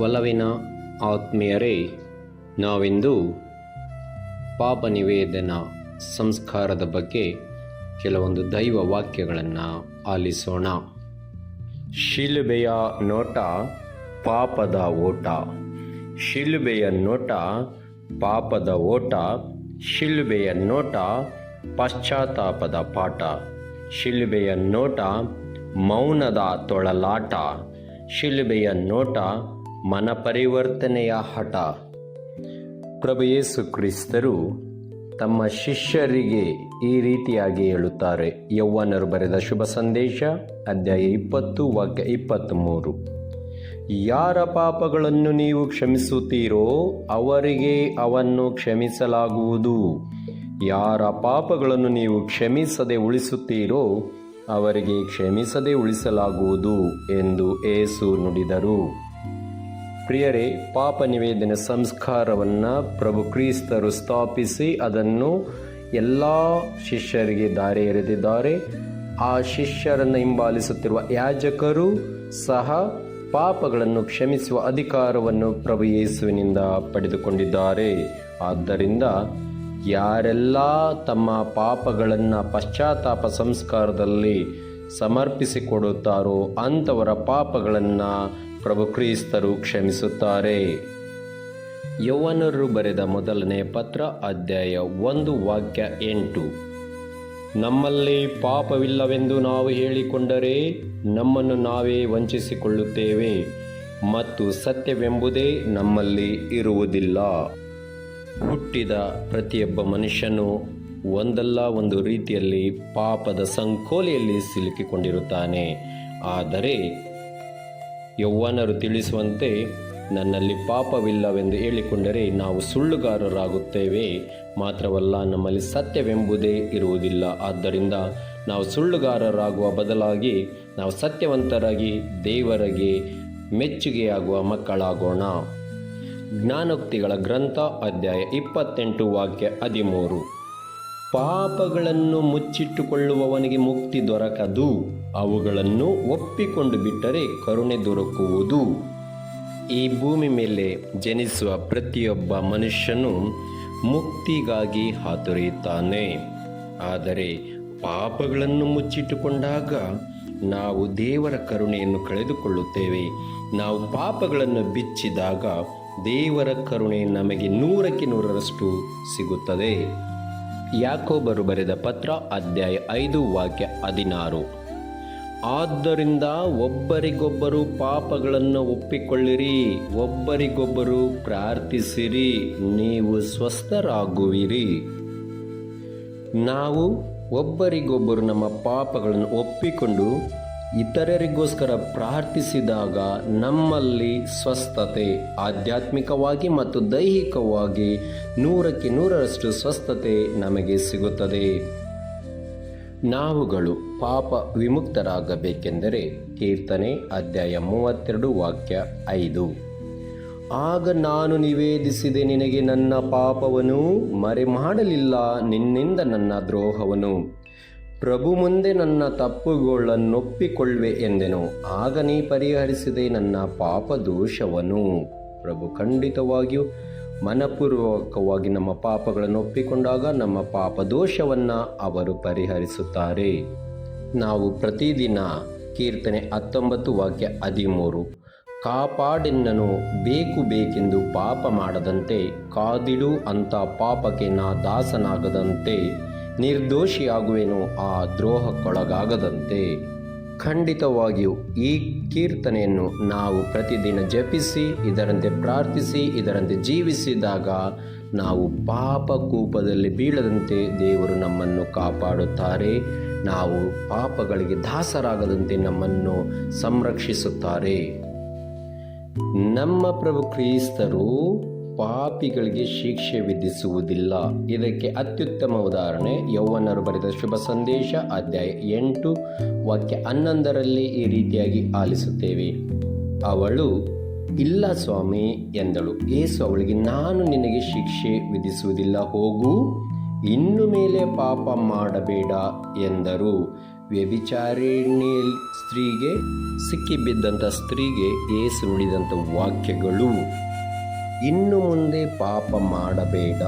ಒಲವಿನ ಆತ್ಮೀಯರೇ, ನಾವಿಂದು ಪಾಪ ನಿವೇದನ ಸಂಸ್ಕಾರದ ಬಗ್ಗೆ ಕೆಲವೊಂದು ದೈವ ವಾಕ್ಯಗಳನ್ನು ಆಲಿಸೋಣ. ಶಿಲುಬೆಯ ನೋಟ ಪಾಪದ ಓಟ, ಶಿಲುಬೆಯ ನೋಟ ಪಾಪದ ಓಟ, ಶಿಲುಬೆಯ ನೋಟ ಪಶ್ಚಾತ್ತಾಪದ ಪಾಠ, ಶಿಲುಬೆಯ ನೋಟ ಮೌನದ ತೊಳಲಾಟ, ಶಿಲುಬೆಯ ನೋಟ ಮನಪರಿವರ್ತನೆಯ ಹಠ. ಪ್ರಭು ಯೇಸು ಕ್ರಿಸ್ತರು ತಮ್ಮ ಶಿಷ್ಯರಿಗೆ ಈ ರೀತಿಯಾಗಿ ಹೇಳುತ್ತಾರೆ. ಯೌವನರು ಬರೆದ ಶುಭ ಸಂದೇಶ ಅಧ್ಯಾಯ 20 ವಾಕ್ಯ 23. ಯಾರ ಪಾಪಗಳನ್ನು ನೀವು ಕ್ಷಮಿಸುತ್ತೀರೋ ಅವರಿಗೆ ಅವನ್ನು ಕ್ಷಮಿಸಲಾಗುವುದು, ಯಾರ ಪಾಪಗಳನ್ನು ನೀವು ಕ್ಷಮಿಸದೆ ಉಳಿಸುತ್ತೀರೋ ಅವರಿಗೆ ಕ್ಷಮಿಸದೆ ಉಳಿಸಲಾಗುವುದು ಎಂದು ಯೇಸು ನುಡಿದರು. ಪ್ರಿಯರೇ, ಪಾಪ ನಿವೇದನೆ ಸಂಸ್ಕಾರವನ್ನು ಪ್ರಭು ಕ್ರಿಸ್ತರು ಸ್ಥಾಪಿಸಿ ಅದನ್ನು ಎಲ್ಲ ಶಿಷ್ಯರಿಗೆ ದಾರಿ ಎರೆದಿದ್ದಾರೆ. ಆ ಶಿಷ್ಯರನ್ನು ಹಿಂಬಾಲಿಸುತ್ತಿರುವ ಯಾಜಕರು ಸಹ ಪಾಪಗಳನ್ನು ಕ್ಷಮಿಸುವ ಅಧಿಕಾರವನ್ನು ಪ್ರಭು ಯೇಸುವಿನಿಂದ ಪಡೆದುಕೊಂಡಿದ್ದಾರೆ. ಆದ್ದರಿಂದ ಯಾರೆಲ್ಲ ತಮ್ಮ ಪಾಪಗಳನ್ನು ಪಶ್ಚಾತ್ತಾಪ ಸಂಸ್ಕಾರದಲ್ಲಿ ಸಮರ್ಪಿಸಿಕೊಡುತ್ತಾರೋ ಅಂಥವರ ಪಾಪಗಳನ್ನು ಪ್ರಭು ಕ್ರಿಸ್ತರು ಕ್ಷಮಿಸುತ್ತಾರೆ. ಯೌವನರು ಬರೆದ ಮೊದಲನೆಯ ಪತ್ರ ಅಧ್ಯಾಯ 1 ವಾಕ್ಯ 8. ನಮ್ಮಲ್ಲಿ ಪಾಪವಿಲ್ಲವೆಂದು ನಾವು ಹೇಳಿಕೊಂಡರೆ ನಮ್ಮನ್ನು ನಾವೇ ವಂಚಿಸಿಕೊಳ್ಳುತ್ತೇವೆ ಮತ್ತು ಸತ್ಯವೆಂಬುದೇ ನಮ್ಮಲ್ಲಿ ಇರುವುದಿಲ್ಲ. ಹುಟ್ಟಿದ ಪ್ರತಿಯೊಬ್ಬ ಮನುಷ್ಯನು ಒಂದಲ್ಲ ಒಂದು ರೀತಿಯಲ್ಲಿ ಪಾಪದ ಸಂಕೋಲೆಯಲ್ಲಿ ಸಿಲುಕಿಕೊಂಡಿರುತ್ತಾನೆ. ಆದರೆ ಯೌವನರು ತಿಳಿಸುವಂತೆ ನನ್ನಲ್ಲಿ ಪಾಪವಿಲ್ಲವೆಂದು ಹೇಳಿಕೊಂಡರೆ ನಾವು ಸುಳ್ಳುಗಾರರಾಗುತ್ತೇವೆ, ಮಾತ್ರವಲ್ಲ ನಮ್ಮಲ್ಲಿ ಸತ್ಯವೆಂಬುದೇ ಇರುವುದಿಲ್ಲ. ಆದ್ದರಿಂದ ನಾವು ಸುಳ್ಳುಗಾರರಾಗುವ ಬದಲಾಗಿ ನಾವು ಸತ್ಯವಂತರಾಗಿ ದೇವರಿಗೆ ಮೆಚ್ಚುಗೆಯಾಗುವ ಮಕ್ಕಳಾಗೋಣ. ಜ್ಞಾನೋಕ್ತಿಗಳ ಗ್ರಂಥ ಅಧ್ಯಾಯ 28 ವಾಕ್ಯ 13. ಪಾಪಗಳನ್ನು ಮುಚ್ಚಿಟ್ಟುಕೊಳ್ಳುವವನಿಗೆ ಮುಕ್ತಿ ದೊರಕದು, ಅವುಗಳನ್ನು ಒಪ್ಪಿಕೊಂಡು ಬಿಟ್ಟರೆ ಕರುಣೆ ದೊರಕುವುದು. ಈ ಭೂಮಿ ಮೇಲೆ ಜನಿಸುವ ಪ್ರತಿಯೊಬ್ಬ ಮನುಷ್ಯನು ಮುಕ್ತಿಗಾಗಿ ಹಾತೊರೆಯುತ್ತಾನೆ. ಆದರೆ ಪಾಪಗಳನ್ನು ಮುಚ್ಚಿಟ್ಟುಕೊಂಡಾಗ ನಾವು ದೇವರ ಕರುಣೆಯನ್ನು ಕಳೆದುಕೊಳ್ಳುತ್ತೇವೆ. ನಾವು ಪಾಪಗಳನ್ನು ಬಿಚ್ಚಿದಾಗ ದೇವರ ಕರುಣೆ ನಮಗೆ 100% ಸಿಗುತ್ತದೆ. ಯಾಕೋಬರು ಬರೆದ ಪತ್ರ ಅಧ್ಯಾಯ 5 ವಾಕ್ಯ 16. ಆದ್ದರಿಂದ ಒಬ್ಬರಿಗೊಬ್ಬರು ಪಾಪಗಳನ್ನು ಒಪ್ಪಿಕೊಳ್ಳಿರಿ, ಒಬ್ಬರಿಗೊಬ್ಬರು ಪ್ರಾರ್ಥಿಸಿರಿ, ನೀವು ಸ್ವಸ್ಥರಾಗುವಿರಿ. ನಾವು ಒಬ್ಬರಿಗೊಬ್ಬರು ನಮ್ಮ ಪಾಪಗಳನ್ನು ಒಪ್ಪಿಕೊಂಡು ಇತರರಿಗೋಸ್ಕರ ಪ್ರಾರ್ಥಿಸಿದಾಗ ನಮ್ಮಲ್ಲಿ ಸ್ವಸ್ಥತೆ, ಆಧ್ಯಾತ್ಮಿಕವಾಗಿ ಮತ್ತು ದೈಹಿಕವಾಗಿ 100% ಸ್ವಸ್ಥತೆ ನಮಗೆ ಸಿಗುತ್ತದೆ. ನಾವುಗಳು ಪಾಪ ವಿಮುಕ್ತರಾಗಬೇಕೆಂದರೆ ಕೀರ್ತನೆ ಅಧ್ಯಾಯ 32 ವಾಕ್ಯ 5. ಆಗ ನಾನು ನಿವೇದಿಸಿದೆ ನಿನಗೆ ನನ್ನ ಪಾಪವನ್ನು, ಮರೆ ಮಾಡಲಿಲ್ಲ ನಿನ್ನಿಂದ ನನ್ನ ದ್ರೋಹವನ್ನು. ಪ್ರಭು ಮುಂದೆ ನನ್ನ ತಪ್ಪುಗಳನ್ನೊಪ್ಪಿಕೊಳ್ಳುವೆ ಎಂದೆನು, ಆಗ ನೀ ಪರಿಹರಿಸಿದೆ ನನ್ನ ಪಾಪ ದೋಷವನ್ನು. ಪ್ರಭು ಖಂಡಿತವಾಗಿಯೂ ಮನಪೂರ್ವಕವಾಗಿ ನಮ್ಮ ಪಾಪಗಳನ್ನು ಒಪ್ಪಿಕೊಂಡಾಗ ನಮ್ಮ ಪಾಪ ದೋಷವನ್ನು ಅವರು ಪರಿಹರಿಸುತ್ತಾರೆ. ನಾವು ಪ್ರತಿದಿನ ಕೀರ್ತನೆ 19 ವಾಕ್ಯ 13, ಕಾಪಾಡೆನ್ನನು ಬೇಕೆಂದು ಪಾಪ ಮಾಡದಂತೆ, ಕಾದಿಡು ಅಂತ ಪಾಪಕ್ಕೆ ನಾ ದಾಸನಾಗದಂತೆ, ನಿರ್ದೋಷಿಯಾಗುವೆನು ಆ ದ್ರೋಹಕ್ಕೊಳಗಾಗದಂತೆ. ಖಂಡಿತವಾಗಿಯೂ ಈ ಕೀರ್ತನೆಯನ್ನು ನಾವು ಪ್ರತಿದಿನ ಜಪಿಸಿ, ಇದರಂತೆ ಪ್ರಾರ್ಥಿಸಿ, ಇದರಂತೆ ಜೀವಿಸಿದಾಗ ನಾವು ಪಾಪ ಕೂಪದಲ್ಲಿ ಬೀಳದಂತೆ ದೇವರು ನಮ್ಮನ್ನು ಕಾಪಾಡುತ್ತಾರೆ. ನಾವು ಪಾಪಗಳಿಗೆ ದಾಸರಾಗದಂತೆ ನಮ್ಮನ್ನು ಸಂರಕ್ಷಿಸುತ್ತಾರೆ. ನಮ್ಮ ಪ್ರಭು ಕ್ರಿಸ್ತರು ಪಾಪಿಗಳಿಗೆ ಶಿಕ್ಷೆ ವಿಧಿಸುವುದಿಲ್ಲ. ಇದಕ್ಕೆ ಅತ್ಯುತ್ತಮ ಉದಾಹರಣೆ ಯೌವನರು ಬರೆದ ಶುಭ ಸಂದೇಶ ಅಧ್ಯಾಯ 8 ವಾಕ್ಯ 11ರಲ್ಲಿ ಈ ರೀತಿಯಾಗಿ ಆಲಿಸುತ್ತೇವೆ. ಅವಳು ಇಲ್ಲ ಸ್ವಾಮಿ ಎಂದಳು. ಯೇಸು ಅವಳಿಗೆ, ನಾನು ನಿನಗೆ ಶಿಕ್ಷೆ ವಿಧಿಸುವುದಿಲ್ಲ, ಹೋಗು, ಇನ್ನು ಮೇಲೆ ಪಾಪ ಮಾಡಬೇಡ ಎಂದರು. ವ್ಯಭಿಚಾರಿಣಿ ಸ್ತ್ರೀಗೆ, ಸಿಕ್ಕಿಬಿದ್ದಂಥ ಸ್ತ್ರೀಗೆ ಯೇಸು ನುಡಿದಂಥ ವಾಕ್ಯಗಳು. ಇನ್ನು ಮುಂದೆ ಪಾಪ ಮಾಡಬೇಡ.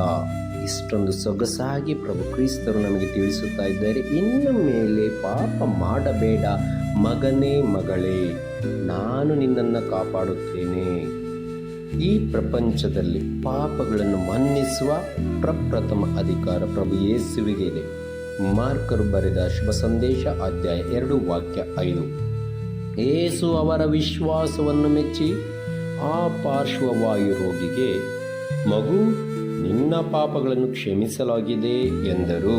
ಇಷ್ಟೊಂದು ಸೊಗಸಾಗಿ ಪ್ರಭು ಕ್ರಿಸ್ತರು ನಮಗೆ ತಿಳಿಸುತ್ತಾ ಇದ್ದಾರೆ. ಇನ್ನು ಮೇಲೆ ಪಾಪ ಮಾಡಬೇಡ ಮಗನೇ, ಮಗಳೇ, ನಾನು ನಿನ್ನನ್ನು ಕಾಪಾಡುತ್ತೇನೆ. ಈ ಪ್ರಪಂಚದಲ್ಲಿ ಪಾಪಗಳನ್ನು ಮನ್ನಿಸುವ ಪ್ರಪ್ರಥಮ ಅಧಿಕಾರ ಪ್ರಭು ಯೇಸುವಿಗೆ ಇದೆ. ಮಾರ್ಕರು ಬರೆದ ಶುಭ ಸಂದೇಶ ಅಧ್ಯಾಯ 2 ವಾಕ್ಯ 5. ಯೇಸು ಅವರ ವಿಶ್ವಾಸವನ್ನು ಮೆಚ್ಚಿ ಆ ಪಾರ್ಶ್ವವಾಯು ರೋಗಿಗೆ, ಮಗು, ನಿನ್ನ ಪಾಪಗಳನ್ನು ಕ್ಷಮಿಸಲಾಗಿದೆ ಎಂದರು.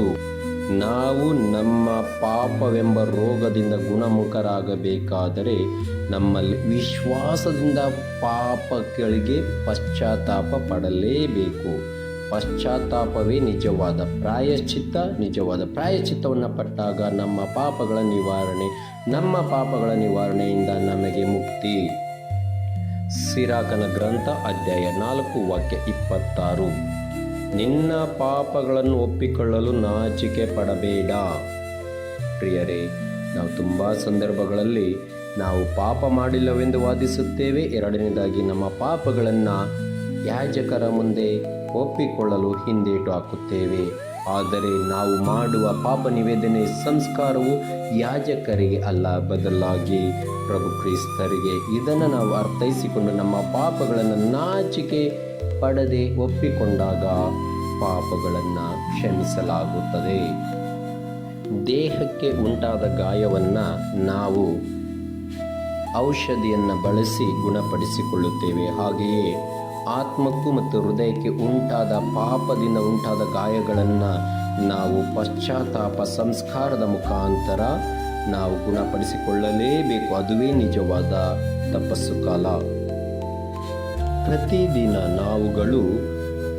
ನಾವು ನಮ್ಮ ಪಾಪವೆಂಬ ರೋಗದಿಂದ ಗುಣಮುಖರಾಗಬೇಕಾದರೆ ನಮ್ಮಲ್ಲಿ ವಿಶ್ವಾಸದಿಂದ ಪಾಪಗಳಿಗೆ ಪಶ್ಚಾತ್ತಾಪ ಪಡಲೇಬೇಕು. ಪಶ್ಚಾತ್ತಾಪವೇ ನಿಜವಾದ ಪ್ರಾಯಶ್ಚಿತ್ತ. ನಿಜವಾದ ಪ್ರಾಯಶ್ಚಿತ್ತವನ್ನು ಪಟ್ಟಾಗ ನಮ್ಮ ಪಾಪಗಳ ನಿವಾರಣೆಯಿಂದ ನಮಗೆ ಮುಕ್ತಿ. ಸಿರಾಕನ ಗ್ರಂಥ ಅಧ್ಯಾಯ 4 ವಾಕ್ಯ 26. ನಿನ್ನ ಪಾಪಗಳನ್ನು ಒಪ್ಪಿಕೊಳ್ಳಲು ನಾಚಿಕೆ ಪಡಬೇಡ. ಪ್ರಿಯರೇ, ನಾವು ತುಂಬ ಸಂದರ್ಭಗಳಲ್ಲಿ ನಾವು ಪಾಪ ಮಾಡಿಲ್ಲವೆಂದು ವಾದಿಸುತ್ತೇವೆ. ಎರಡನೇದಾಗಿ ನಮ್ಮ ಪಾಪಗಳನ್ನು ಯಾಜಕರ ಮುಂದೆ ಒಪ್ಪಿಕೊಳ್ಳಲು ಹಿಂದೇಟು ಹಾಕುತ್ತೇವೆ. ಆದರೆ ನಾವು ಮಾಡುವ ಪಾಪ ನಿವೇದನೆ ಸಂಸ್ಕಾರವು ಯಾಜಕರಿಗೆ ಅಲ್ಲ, ಬದಲಾಗಿ ಪ್ರಭು ಕ್ರಿಸ್ತರಿಗೆ. ಇದನ್ನು ನಾವು ಅರ್ಥೈಸಿಕೊಂಡು ನಮ್ಮ ಪಾಪಗಳನ್ನು ನಾಚಿಕೆ ಪಡದೆ ಒಪ್ಪಿಕೊಂಡಾಗ ಪಾಪಗಳನ್ನು ಕ್ಷಮಿಸಲಾಗುತ್ತದೆ. ದೇಹಕ್ಕೆ ಉಂಟಾದ ಗಾಯವನ್ನು ನಾವು ಔಷಧಿಯನ್ನು ಬಳಸಿ ಗುಣಪಡಿಸಿಕೊಳ್ಳುತ್ತೇವೆ. ಹಾಗೆಯೇ ಆತ್ಮಕ್ಕೂ ಮತ್ತು ಹೃದಯಕ್ಕೆ ಉಂಟಾದ ಪಾಪದಿಂದ ಉಂಟಾದ ಗಾಯಗಳನ್ನು ನಾವು ಪಶ್ಚಾತ್ತಾಪ ಸಂಸ್ಕಾರದ ಮುಖಾಂತರ ನಾವು ಗುಣಪಡಿಸಿಕೊಳ್ಳಲೇಬೇಕು. ಅದುವೇ ನಿಜವಾದ ತಪಸ್ಸು ಕಾಲ. ಪ್ರತಿದಿನ ನಾವುಗಳು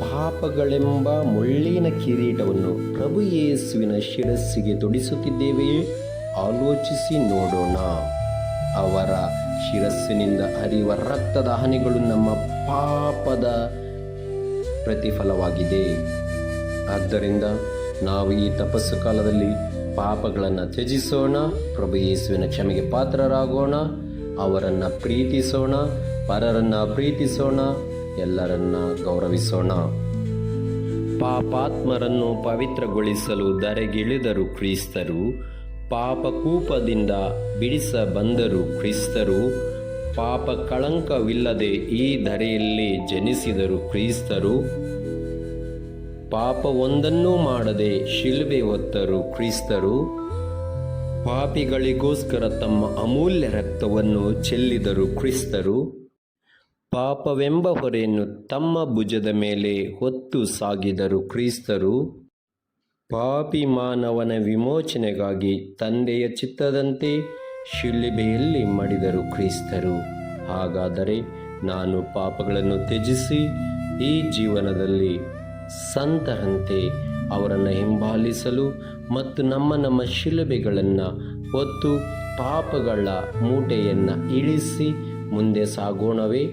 ಪಾಪಗಳೆಂಬ ಮುಳ್ಳಿನ ಕಿರೀಟವನ್ನು ಪ್ರಭು ಯೇಸುವಿನ ಶಿರಸ್ಸಿಗೆ ತೊಡಿಸುತ್ತಿದ್ದೇವೆಯೇ? ಆಲೋಚಿಸಿ ನೋಡೋಣ. ಅವರ ಶಿರಸ್ಸಿನಿಂದ ಹರಿಯುವ ರಕ್ತದ ಹನಿಗಳು ನಮ್ಮ ಪಾಪದ ಪ್ರತಿಫಲವಾಗಿದೆ. ಆದ್ದರಿಂದ ನಾವು ಈ ತಪಸ್ಸು ಕಾಲದಲ್ಲಿ ಪಾಪಗಳನ್ನು ತ್ಯಜಿಸೋಣ, ಪ್ರಭು ಯೇಸುವಿನ ಕ್ಷಮೆಗೆ ಪಾತ್ರರಾಗೋಣ, ಅವರನ್ನು ಪ್ರೀತಿಸೋಣ, ಪರರನ್ನು ಪ್ರೀತಿಸೋಣ, ಎಲ್ಲರನ್ನ ಗೌರವಿಸೋಣ. ಪಾಪಾತ್ಮರನ್ನು ಪವಿತ್ರಗೊಳಿಸಲು ಧರೆಗಿಳಿದರು ಕ್ರಿಸ್ತರು. ಪಾಪಕೂಪದಿಂದ ಬಿಡಿಸ ಬಂದರು ಕ್ರಿಸ್ತರು. ಪಾಪ ಕಳಂಕವಿಲ್ಲದೆ ಈ ಧರೆಯಲ್ಲಿ ಜನಿಸಿದರು ಕ್ರಿಸ್ತರು. ಪಾಪವೊಂದನ್ನೂ ಮಾಡದೆ ಶಿಲುಬೆ ಹೊತ್ತರು ಕ್ರಿಸ್ತರು. ಪಾಪಿಗಳಿಗೋಸ್ಕರ ತಮ್ಮ ಅಮೂಲ್ಯ ರಕ್ತವನ್ನು ಚೆಲ್ಲಿದರು ಕ್ರಿಸ್ತರು. ಪಾಪವೆಂಬ ಹೊರೆಯನ್ನು ತಮ್ಮ ಭುಜದ ಮೇಲೆ ಹೊತ್ತು ಸಾಗಿದರು ಕ್ರಿಸ್ತರು. ಪಾಪಿ ಮಾನವನ ವಿಮೋಚನೆಗಾಗಿ ತಂದೆಯ ಚಿತ್ತದಂತೆ ಶಿಲುಬೆಯಲ್ಲಿ ಮಡಿದರು ಕ್ರಿಸ್ತರು. ಹಾಗಾದರೆ ನಾನು ಪಾಪಗಳನ್ನು ತ್ಯಜಿಸಿ ಈ ಜೀವನದಲ್ಲಿ ಸಂತರಂತೆ ಅವರನ್ನು ಹಿಂಬಾಲಿಸಲು ಮತ್ತು ನಮ್ಮ ಶಿಲುಬೆಗಳನ್ನು ಹೊತ್ತು ಪಾಪಗಳ ಮೂಟೆಯನ್ನು ಇಳಿಸಿ ಮುಂದೆ ಸಾಗೋಣವೇ?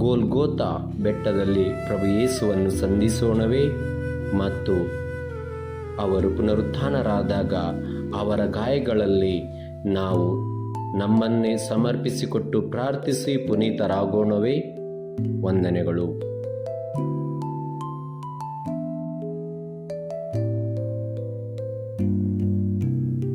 ಗೋಲ್ಗೋತಾ ಬೆಟ್ಟದಲ್ಲಿ ಪ್ರಭು ಯೇಸುವನ್ನು ಸಂಧಿಸೋಣವೇ? ಮತ್ತು ಅವರು ಪುನರುತ್ಥಾನರಾದಾಗ ಅವರ ಗಾಯಗಳಲ್ಲಿ ನಾವು ನಮ್ಮನ್ನೇ ಸಮರ್ಪಿಸಿಕೊಟ್ಟು ಪ್ರಾರ್ಥಿಸಿ ಪುನೀತರಾಗೋಣವೇ? ವಂದನೆಗಳು.